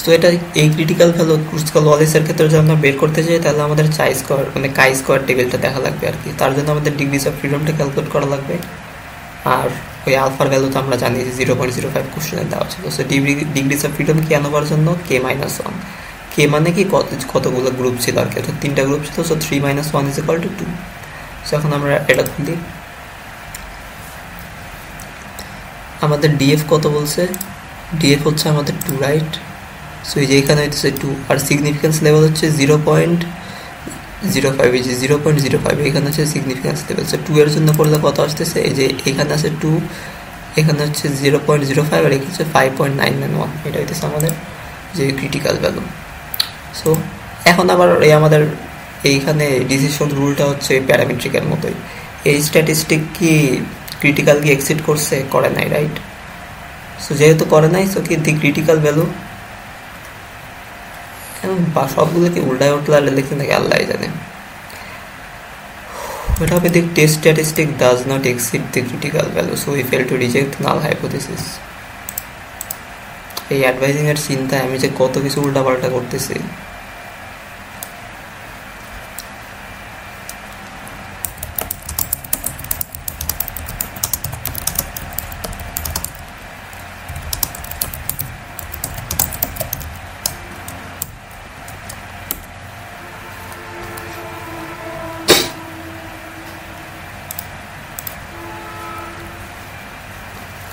Speaker 1: So এটা এই ক্রিটিক্যাল ভ্যালু ক্রুসকাল ওয়ালিসের ক্ষেত্রে যদি আমরা বের করতে চাই তাহলে আমাদের চাই স্কোয়ার মানে কাই স্কোয়ার টেবিলটা দেখা লাগবে আর কি। তার জন্য আমাদের ডিগ্রিজ অফ ফ্রিডমটা ক্যালকুলেট করা লাগবে। আর ওই আলফার ভ্যালু তো আমরা জানি যে 0.05 কোশ্চেনে দেওয়া ছিল। সো ডিগ্রিজ অফ ফ্রিডম কি আনাবার জন্য k-1, কে মানে কি কতগুলো গ্রুপ ছিল আর কি, অর্থাৎ 3টা গ্রুপ ছিল। সো 3 - 1 = 2। সো এখন আমরা এটা খুলি, আমাদের ডিএফ কত বলছে, ডিএফ হচ্ছে আমাদের 2 রাইট। সো এই যে এখানে হচ্ছে 2 আর সিগনিফিকেন্স লেভেল হচ্ছে 0.05, এই যে 0.05 এখানে হচ্ছে সিগনিফিকেন্স লেভেল। সো 2 এর জন্য করলে কত আসতেছে, এই যে এখানে আছে 2, এখানে হচ্ছে 0.05 আর এখানে হচ্ছে 5.991, এটা হইতেছে আমাদের যে ক্রিটিক্যাল ভ্যালু। সো এখন আবার এই আমাদের এইখানে ডিসিশন রুলটা হচ্ছে প্যারামেট্রিকের মতোই, এই স্ট্যাটিস্টিক কি ক্রিটিক্যাল কি এক্সিড করছে, করে নাই রাইট। সো যেহেতু করে নাই, সো কি দি ক্রিটিক্যাল ভ্যালু বা সবগুলো কি উল্টায় উল্টালে লিখে নাকি আল্লাহ জানে। What if the test statistic does not exceed the critical value, so we fail to reject null hypothesis? এই অ্যাডভাইজিং এর চিন্তায় আমি যে কত কিছু উল্টাপাল্টা করতেছি।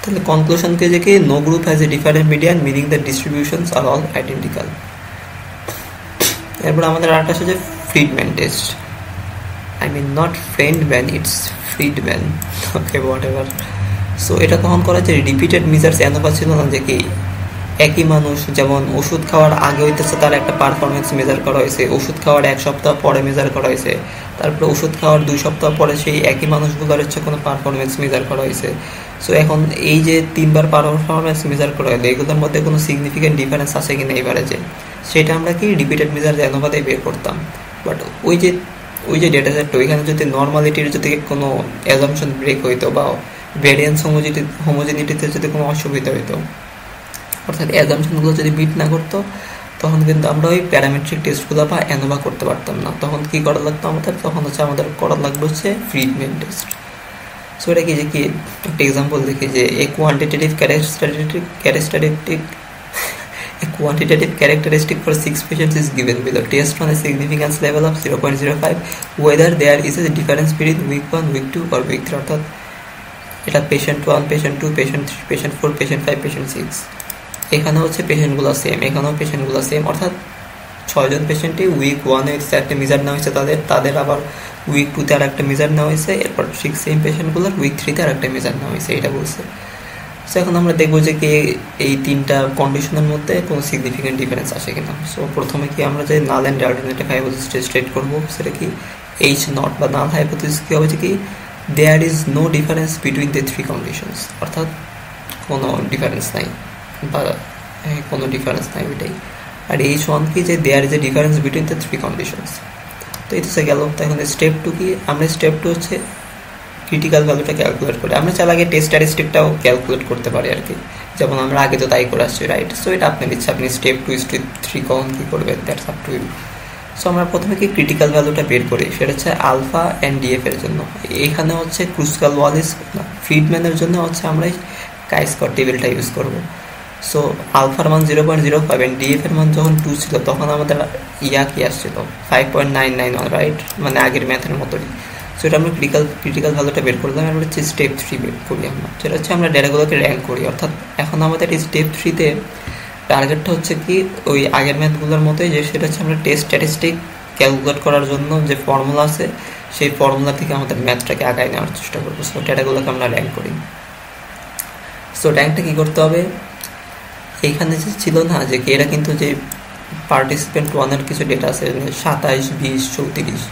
Speaker 1: তাহলে কনক্লুশন কে যে কি no group has a different median meaning the distributions are all identical. এরপর আমাদের আরেকটা আছে যে Friedman test, I mean not Friendman, it's Friedman, okay whatever. So এটা কখন করা যায়, রিপিটেড মেজার্স এনফা ছিল না যে কি একই মানুষ যেমন ওষুধ খাওয়ার আগে হইতেছে তার একটা পারফরমেন্স মেজার করা হয়েছে, ওষুধ খাওয়ার 1 সপ্তাহ পরে মেজার করা হয়েছে, তারপরে ওষুধ খাওয়ার 2 সপ্তাহ পরে সেই একই মানুষগুলোর হচ্ছে কোনো পারফরমেন্স মেজার করা হয়েছে। সো এখন এই যে 3বার পারফরমেন্স মেজার করা হলো, এগুলোর মধ্যে কোনো সিগনিফিকেন্ট ডিফারেন্স আছে কিনা এবারে যে সেটা আমরা কি রিপিটেড মেজার অনুপাতে বের করতাম। বাট ওই যে ডেটা সেটটা ওইখানে যদি নর্মালিটির যদি কোনো অ্যাজাম্পশন ব্রেক হইতো বা ভেরিয়েন্স হোমোজেনিটিতে যদি কোনো অসুবিধা হইতো, অর্থাৎ অ্যাজাম্পশনগুলো যদি বিট না করতো, তখন কিন্তু আমরা ওই প্যারামেট্রিক টেস্টগুলো বা অ্যানোভা করতে পারতাম না। তখন কি করা লাগতো আমাদের, তখন হচ্ছে আমাদের করা লাগবে হচ্ছে ফ্রিডম্যান টেস্ট। সো এটা কি যে কি একটা এক্সাম্পল দেখি যে a quantitative characteristic for 6 patients is given below. Test on a significance level of 0.05 whether there is a difference between week 1, week 2 or week 3, অর্থাৎ এটা patient 1, patient 2, patient 3, patient 4, patient 5, patient 6, এখানে হচ্ছে পেশেন্টগুলো সেম, এখানেও পেশেন্টগুলো সেম, অর্থাৎ 6 জন পেশেন্টই উইক 1 এর একটা মেজার নেওয়া হয়েছে তাদের আবার উইক 2 তে আর একটা মেজার নেওয়া হয়েছে, এরপর 6 সেম পেশেন্টগুলোর উইক 3 তে আর একটা মেজার নেওয়া হয়েছে, এটা বলছে। সো এখন আমরা দেখবো যে কি এই 3টা কন্ডিশনের মধ্যে কোনো সিগনিফিকেন্ট ডিফারেন্স আসে কিনা। সো প্রথমে কি আমরা যে নাল অ্যান্ড অল্টারনেটিভ হাইপোথিসিস স্টেট করবো, সেটা কি H0 বা নাল হাইপোথিসিস কি হবে যে কি there is no difference between the 3 conditions, অর্থাৎ কোনো ডিফারেন্স নাই বা কোনো ডিফারেন্স নাই ওইটাই। আর H1 কি যে there is a difference between the 3 conditions. তো এটা হচ্ছে গেল। তো এখন স্টেপ 2 কি, আমরা স্টেপ 2 হচ্ছে ক্রিটিক্যাল ভ্যালুটা ক্যালকুলেট করে, আমরা চাইলে আগে টেস্ট স্ট্যাটিস্টিকটাও ক্যালকুলেট করতে পারি আর কি, যেমন আমরা আগে তো তাই করে আসছি রাইট। সো এটা আপনার ইচ্ছা, আপনি স্টেপ 2, স্টেপ 3 কখন কী করবেন, that's up to you. So আমরা প্রথমে কি ক্রিটিক্যাল ভ্যালুটা বের করি, সেটা হচ্ছে আলফা অ্যান্ড ডিএফ এর জন্য। এখানে হচ্ছে ক্রুসকাল ওয়ালিস না ফ্রিডম্যানের জন্য হচ্ছে আমরা কাই স্কোয়ার টেবিলটা ইউজ করবো। সো আলফার মান 0.05 অ্যান্ড ডিএফ এর মান যখন 2 ছিল তখন আমাদের কি আসছিল 5.991 রাইট, মানে আগের ম্যাথের মতোই। সো এটা আমরা ক্রিটিক্যাল ভ্যালুটা বের করলাম, এবার হচ্ছে স্টেপ 3 বের করি আমরা, সেটা হচ্ছে আমরা ডেটাগুলোকে র্যাঙ্ক করি। অর্থাৎ এখন আমাদের এই স্টেপ 3-তে টার্গেটটা হচ্ছে কি ওই আগের ম্যাথগুলোর মতোই, যে সেটা হচ্ছে আমরা টেস্ট স্ট্যাটিস্টিক ক্যালকুলেট করার জন্য যে ফর্মুলা আছে সেই ফর্মুলা থেকে আমাদের ম্যাথটাকে আগায় নেওয়ার চেষ্টা করবো। সো ডেটাগুলোকে আমরা র্যাঙ্ক করি। সো র্যাঙ্কটা কী করতে হবে, এইখানে যে ছিল না যে কি এরা কিন্তু যে পার্টিসিপেন্ট 1-এর কিছু ডেটা আছে 27, 20, 34,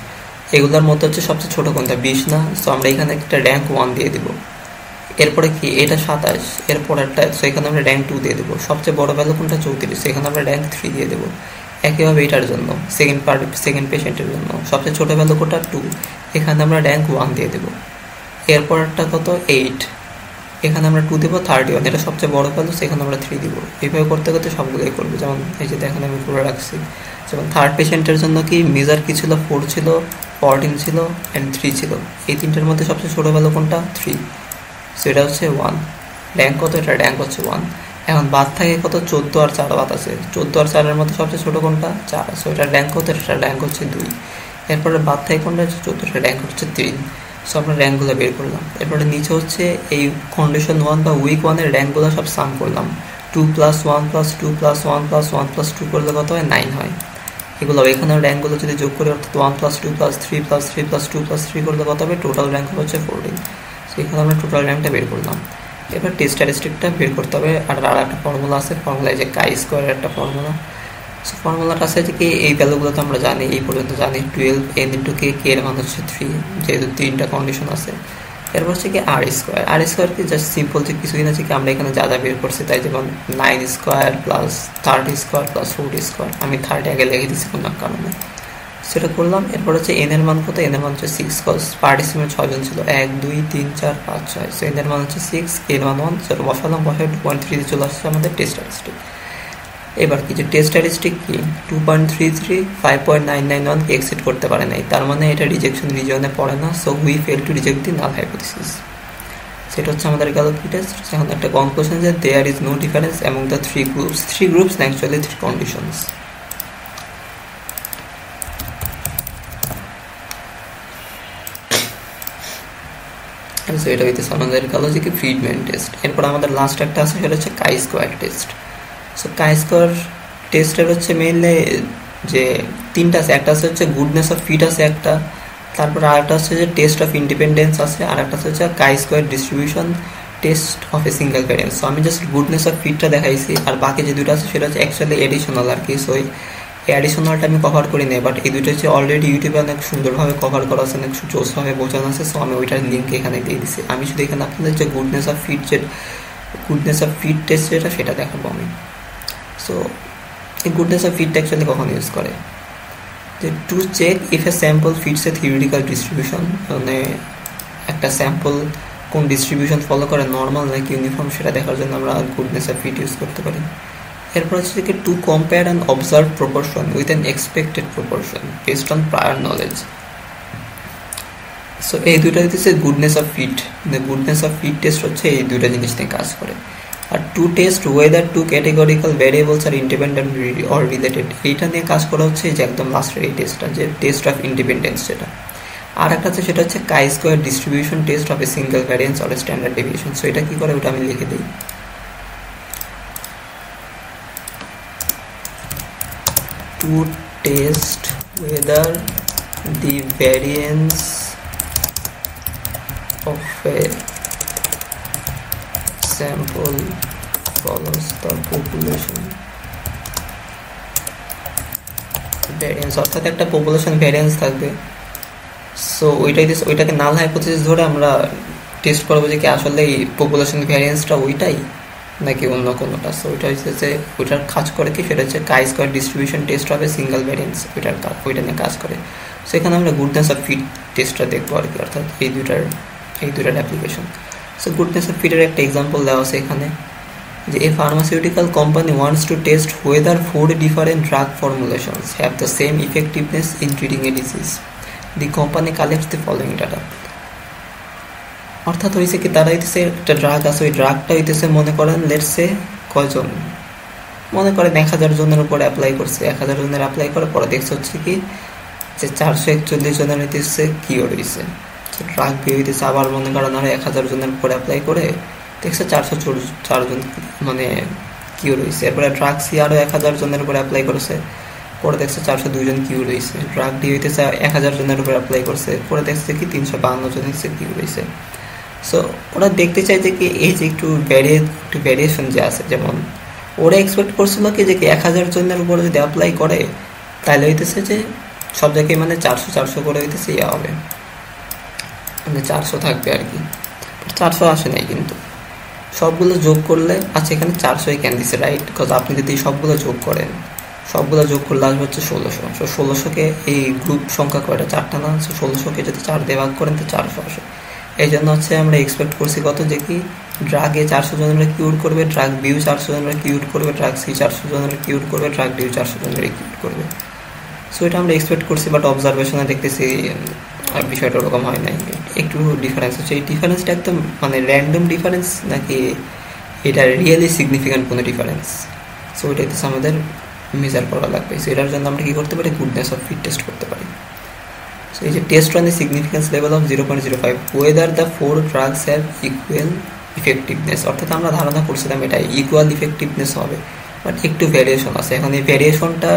Speaker 1: এগুলোর মধ্যে হচ্ছে সবচেয়ে ছোটো কোনটা 20 না। সো আমরা এখানে একটা র্যাঙ্ক 1 দিয়ে দেবো। এরপরে কি এটা 27, এরপর একটা, সো এখানে আমরা র্যাঙ্ক 2 দিয়ে দেবো। সবচেয়ে বড় ভ্যালু কোনটা 34, সেখানে আমরা র্যাঙ্ক 3 দিয়ে দেবো। একইভাবে এটার জন্য সেকেন্ড পেশেন্টের জন্য সবচেয়ে ছোটো ভ্যালু কোনটা 2, এখানে আমরা র্যাঙ্ক 1 দিয়ে দেবো। এরপর একটা কত 8, এখানে আমরা 2 দেবো, 31 এটা সবচেয়ে বড় ভ্যালু, সেখানে আমরা 3 দিব। এইভাবে করতে করতে সবগুলোই করবো। যেমন এই যে দেখেন আমি করে রাখছি, যেমন থার্ড পেশেন্টের জন্য কি মেজার কি ছিল, 4 ছিল, 14 ছিল অ্যান্ড 3 ছিল। এই তিনটার মধ্যে সবচেয়ে ছোটো ভ্যালু কোনটা, 3। সো এটা হচ্ছে 1। র্যাঙ্ক কত, এটা র্যাঙ্ক হচ্ছে 1। এখন বাদ থাকে কত, 14 আর 4 বাদ আছে। 14 আর 4-এর মধ্যে সবচেয়ে ছোটো কোনটা, 4। সো এটা র্যাঙ্ক কত, এটা র্যাঙ্ক হচ্ছে 2। এরপরে বাদ থাকে কোনটা, 14, র্যাঙ্ক হচ্ছে 3। সো আমরা র্যাঙ্কগুলো বের করলাম। এরপরে নিচে হচ্ছে এই কন্ডিশন 1 বা উইক 1-এর র্যাঙ্কগুলো সব সাম করলাম। 2 + 1 + 2 + 1 + 1 + 2 করলে কত হয়, 9 হয়। এগুলো এখানে র্যাঙ্কগুলো যদি যোগ করে, অর্থাৎ 1 + 2 + 3 + 3 + 2 + 3 করলে কত হবে, টোটাল র্যাঙ্ক হচ্ছে 14। সো এখানে আমরা টোটাল র্যাঙ্কটা বের করলাম। এবার টেস্ট স্ট্যাটিস্টিকটা বের করতে হবে। আর একটা ফর্মুলা আছে, ফর্মুলায় যে কাই স্কোয়ারের একটা ফর্মুলা। সো ফর্মুলাটা আছে যে কি, এই ভ্যালুগুলো তো আমরা জানি, এই পর্যন্ত জানি। 12 n × k, k এর মান হচ্ছে 3, যেহেতু 3টা কন্ডিশন আছে। এরপর হচ্ছে কি আর স্কোয়ার। আর স্কোয়ার কি জাস্ট সিম্পল, যে কিছুই না, যে কি আমরা এখানে যা যা বের করছি তাই। যেমন 9 স্কোয়ার + 30 স্কোয়ার + 40 স্কোয়ার। আমি 30 আগে লিখে দিচ্ছি কোনো কারণে, সেটা করলাম। এরপর হচ্ছে এন এর মান কত, এন এর মান হচ্ছে 6, কজ পার্টিসিপেন্ট 6 জন ছিল, 1 2 3 4 5 6। সো এন এর মান হচ্ছে 6, কে এর মান 1। সেটা বসালাম, বসায় 2.3 চলে আসছে আমাদের টেস্ট স্ট্যাটিস্টিক। এবার কি, যে টেস্ট স্ট্যাটিস্টিক কি, 2.33 5.991 কে এক্সিড করতে পারে নাই, তার মানে এটা রিজেকশন রিজিয়নে পড়ে না। So we fail to reject the null hypothesis. সেটা হচ্ছে আমাদের গেল কি টেস্ট। এখন একটা কনক্লুশন, যে there is no difference among the 3 groups. 3 groups না, অ্যাকচুয়ালি 3 কন্ডিশনস। সো এটা হইতেছে আমাদের গেল যে কি ফ্রিডম্যান টেস্ট। এরপর আমাদের লাস্ট একটা আছে, সেটা হচ্ছে কাই স্কোয়ার টেস্ট। সো কাই স্কোয়ার টেস্টের হচ্ছে মেইনলি যে 3টা আছে। একটা আছে হচ্ছে গুডনেস অফ ফিট আছে একটা, তারপর আরেকটা হচ্ছে যে টেস্ট অফ ইন্ডিপেন্ডেন্স আছে, আর একটা হচ্ছে chi square distribution test of a single variance. So আমি জাস্ট গুডনেস অফ ফিটটা দেখাইছি, আর বাকি যে দুটো আছে সেটা হচ্ছে অ্যাকচুয়ালি এডিশনাল আর কি। সো এই অ্যাডিশনালটা আমি কভার করি নাই, বাট এই দুটো হচ্ছে অলরেডি ইউটিউবে অনেক সুন্দরভাবে কভার করা আছে, অনেক জোসভাবে বোঝানো আছে। সো আমি ওইটার লিঙ্ক এখানে দিয়ে দিচ্ছি। আমি শুধু এখানে আপনাদের যে গুডনেস অফ ফিট টেস্ট যেটা, সেটা দেখাবো আমি। সো এই গুডনেস অফ ফিটটা অ্যাকচুয়ালি কখন ইউজ করে, যে to check if a sample fits a theoretical distribution, মানে একটা স্যাম্পল কোন ডিস্ট্রিবিউশন ফলো করে, নর্মাল নাকি ইউনিফর্ম, সেটা দেখার জন্য আমরা গুডনেস অফ ফিট ইউজ করতে পারি। এরপর হচ্ছে কি, to compare and observe proportion with an expected proportion based on prior knowledge. So এই দুইটা হচ্ছে goodness of fit. Goodness of fit test হচ্ছে এই দুইটা জিনিস নিয়ে কাজ করে। আর to test whether two categorical variables are independent or related, এইটা নিয়ে কাজ করা হচ্ছে যে একদম লাস্টের এই টেস্টটা, যে টেস্ট অফ ইন্ডিপেন্ডেন্স যেটা। আর একটা আছে, সেটা হচ্ছে chi square distribution test of a single variance or standard deviation. So এটা কি করে, ওটা আমি লিখে দিই। To test whether the variance of a sample follows the population variance, অর্থাৎ একটা পপুলেশন ভ্যারিয়েন্স থাকবে। সো ওইটাকে নাল হাইপোথিসিস ধরে আমরা টেস্ট করবো যে কি আসলে এই পপুলেশন ভ্যারিয়েন্সটা ওইটাই নাকি অন্য কোনোটা। সো ওইটা হচ্ছে যে ওইটার কাজ করে কি, সেটা হচ্ছে কাই স্কোয়ার ডিস্ট্রিবিউশন টেস্ট হবে সিঙ্গেল ভ্যারিয়েন্স, ওইটা নিয়ে কাজ করে। সো এখানে আমরা গুডনেস অফ ফিট টেস্টটা দেখবো আর কি, অর্থাৎ এই দুটার অ্যাপ্লিকেশন। সো গুডনেস অফ ফিটের একটা এক্সাম্পল দেওয়া আছে এখানে, যে a pharmaceutical company wants to test whether 4 different drug formulations have the same effectiveness in treating a disease. The company collects the following data. অর্থাৎ হয়েছে কি, তারা হইতেছে একটা ড্রাগ আছে, ওই ড্রাগটা হইতেছে মনে করেন লেটসে কয়জন, মনে করেন 1000 জনের উপর অ্যাপ্লাই করছে। 1000 জনের অ্যাপ্লাই করে পরে দেখছে হচ্ছে কি, যে 441 জনের হইতেছে কিওর হয়েছে, ড্রাগ দিয়ে হইতেছে। আবার মনে করেন আরো 1000 জনের উপর অ্যাপ্লাই করে দেখছে 404 জন মানে কিওর হয়েছে। এরপরে ড্রাগ সি আরো 1000 জনের উপর অ্যাপ্লাই করেছে, পরে দেখছে 402 জন কিওর হয়েছে। ড্রাগ ডি হইতেছে 1000 জনের উপর অ্যাপ্লাই করছে, পরে দেখছে কি 352 জন হচ্ছে কিওর হয়েছে। সো ওরা দেখতে চাই যে কি এই যে একটু ভ্যারিয়েশন যে আছে, যেমন ওরা এক্সপেক্ট করছিল কি যে কি 1000 জনের উপরে যদি অ্যাপ্লাই করে তাহলে হইতেছে যে সব জায়গায় মানে 400 করে হইতেছে ইয়া হবে, মানে 400 থাকবে আর কি। 400 আসে নাই, কিন্তু সবগুলো যোগ করলে, আচ্ছা এখানে 400 কেন দিছে, রাইট, বিকজ আপনি যদি সবগুলো যোগ করেন, সবগুলো যোগ করলে আসবে হচ্ছে 1600। সো 1600কে এই গ্রুপ সংখ্যা কয়টা, 4টা না, সো 1600কে যদি 4 দিয়ে ভাগ করেন তো 400 আসে। এই জন্য হচ্ছে আমরা এক্সপেক্ট করছি কত, যে কি ড্রাগ এ 400 জনের কিউর করবে, ড্রাগ বিও 400 জনের কিউর করবে, ড্রাগ সি 400 জনের কিউর করবে, ড্রাগ ডিও 400 জনের কিউর করবে। সো এটা আমরা এক্সপেক্ট করছি, বাট অবজারভেশনে দেখতেছি বিষয়টা ওরকম হয় নাই, একটু ডিফারেন্স হচ্ছে। এই ডিফারেন্সটা একদম মানে র্যান্ডম ডিফারেন্স নাকি এটা রিয়েলি সিগনিফিক্যান্ট কোনো ডিফারেন্স, সো এটা হচ্ছে আমাদের মেজার করা লাগবে। সো এটার জন্য আমরা কী করতে পারি, গুডনেস অফ ফিট টেস্ট করতে পারি। সো এই যে test on the significance level of 0.05 whether the 4 drugs have equal effectiveness, অর্থাৎ আমরা ধারণা করছিলাম এটা ইকুয়াল ইফেক্টিভনেস হবে, বাট একটু ভ্যারিয়েশন আছে। এখন এই ভ্যারিয়েশনটা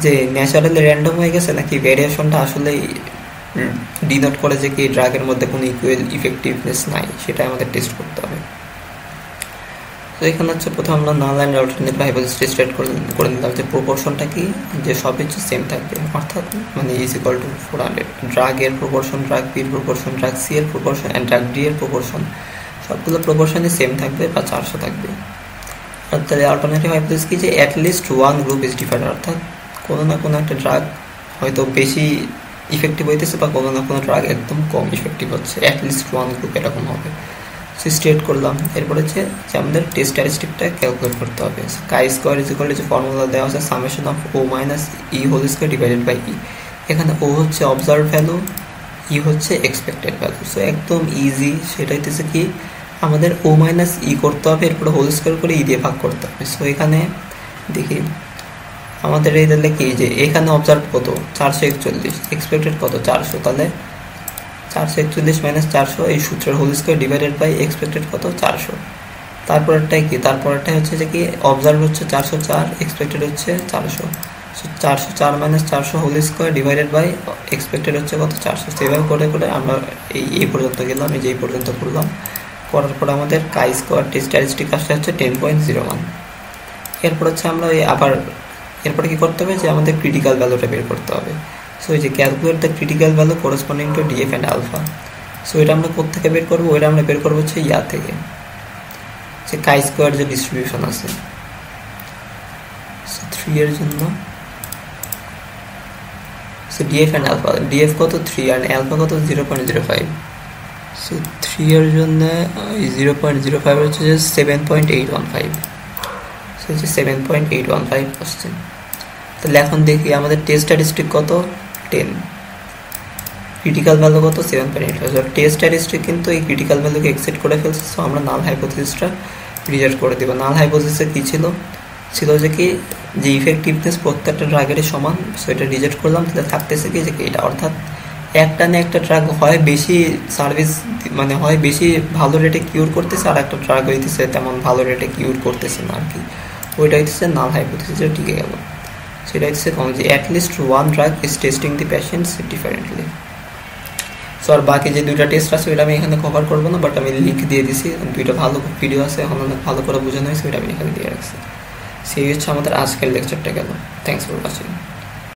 Speaker 1: যে ন্যাচারালি র্যান্ডম হয়ে গেছে নাকি ভ্যারিয়েশনটা আসলেই ডিনোট করে যে কি ড্রাগের মধ্যে কোনো ইকুয়াল ইফেক্টিভনেস নাই, সেটা আমাদের টেস্ট করতে হবে। তো এখানে হচ্ছে প্রথমে আমরা null and alternative hypothesis state করে নিলাম যে প্রপোর্শনটা কি, যে সবই হচ্ছে সেম থাকবে, অর্থাৎ মানে ইজ ইকুয়াল টু 400। ড্রাগের প্রপোর্শন, ড্রাগ বির প্রপোর্শন, ড্রাগ সি এর প্রপোর্শন অ্যান্ড ড্রাগ ডি এর প্রপোর্শন সবগুলো প্রপোর্শনই সেম থাকবে বা 400 থাকবে। আর তাহলে অল্টারনেটিভ হাইপোথিসিস কি, যে at least one group is different, অর্থাৎ কোনো না কোনো একটা ড্রাগ হয়তো বেশি ইফেক্টিভ হইতেছে বা কোনো না কোনো ড্রাগ একদম কম ইফেক্টিভ হচ্ছে, অ্যাটলিস্ট ওয়ান গ্রুপ এরকম হবে। স্টেট করলাম। এরপর হচ্ছে যে আমাদের টেস্ট স্ট্যাটিস্টিকটা ক্যালকুলেট করতে হবে। কাই স্কোয়ার ইজ ইকুয়াল যে ফর্মুলা দেওয়া আছে summation of O minus E whole square divided by E. এখানে ও হচ্ছে অবজার্ভ ভ্যালু, ই হচ্ছে এক্সপেক্টেড ভ্যালু। সো একদম ইজি, সেটা হইতেছে কি আমাদের ও মাইনাস ই করতে হবে, এরপরে হোল স্কোয়ার করে ই দিয়ে ভাগ করতে হবে। সো এখানে দেখি আমাদের এই দিলে কি, যে এখানে অবজার্ভ কত 441, এক্সপেক্টেড কত 400, তাহলে 441 মাইনাস 400 এই সূত্রের whole square divided by expected কত 400। তারপরেরটাই কি, তারপরেরটাই হচ্ছে যে কি অবজার্ভ হচ্ছে 404, এক্সপেক্টেড হচ্ছে 400। 404 minus 400 whole square divided by expected হচ্ছে কত 400। সেভাবে করে করে আমরা এই পর্যন্ত গেলাম, এই যে এই পর্যন্ত করলাম। করার পর আমাদের কাই স্কোয়ার টেস্ট স্ট্যাটিস্টিক আসলে হচ্ছে 10.01। এরপর হচ্ছে আমরা আবার এরপরে কি করতে হবে, যে আমাদের ক্রিটিক্যাল ভ্যালুটা বের করতে হবে। সো এই যে calculate the critical value corresponding to DF and alpha. So এটা আমরা কোত্থেকে বের করবো, ওইটা আমরা বের করবো হচ্ছে ইয়া থেকে, যে কাই স্কোয়ার যে ডিস্ট্রিবিউশন আছে। সো 3 এর জন্য so DF and alpha, DF কত 3 আর আলফা কত 0.05। সো 3 এর জন্য 0.05 হচ্ছে যে 7.815। সো হচ্ছে 7.815 আসছে। তাহলে এখন দেখি আমাদের টেস্ট স্ট্যাটিস্টিক কত 10, ক্রিটিক্যাল ভ্যালু কত 7.8। টেস্ট স্ট্যাটিস্টিক কিন্তু এই ক্রিটিক্যাল ভ্যালুকে এক্সিড করে ফেলছে। সো আমরা নাল হাইপোথিসিসটা রিজেক্ট করে দেবো। নাল হাইপোথিসিসে কী ছিল যে কি যে ইফেক্টিভনেস প্রত্যেকটা ড্রাগেরই সমান। সো এটা রিজেক্ট করলাম। তাহলে থাকতেছে কি যে এটা, অর্থাৎ একটা না একটা ড্রাগ হয় বেশি সার্ভিস মানে হয় বেশি ভালো রেটে কিউর করতেছে, আর একটা ড্রাগ হইতেছে তেমন ভালো রেটে কিউর করতেছে না আর কি। ওইটা হইতেছে নাল হাইপোথিসিসে টিকে গেল। সেটা হচ্ছে কম যে at least one drug is testing the patients differently. So আর বাকি যে দুইটা টেস্ট আছে ওইটা আমি এখানে কভার করবো না, বাট আমি লিঙ্ক দিয়ে দিছি, দুইটা ভালো ভিডিও আছে, এখন অনেক ভালো করে বোঝানো হয়েছে, ওইটা আমি এখানে দিয়ে রাখছি। সেই হচ্ছে আমাদের আজকের লেকচারটা গেল। Thanks for watching.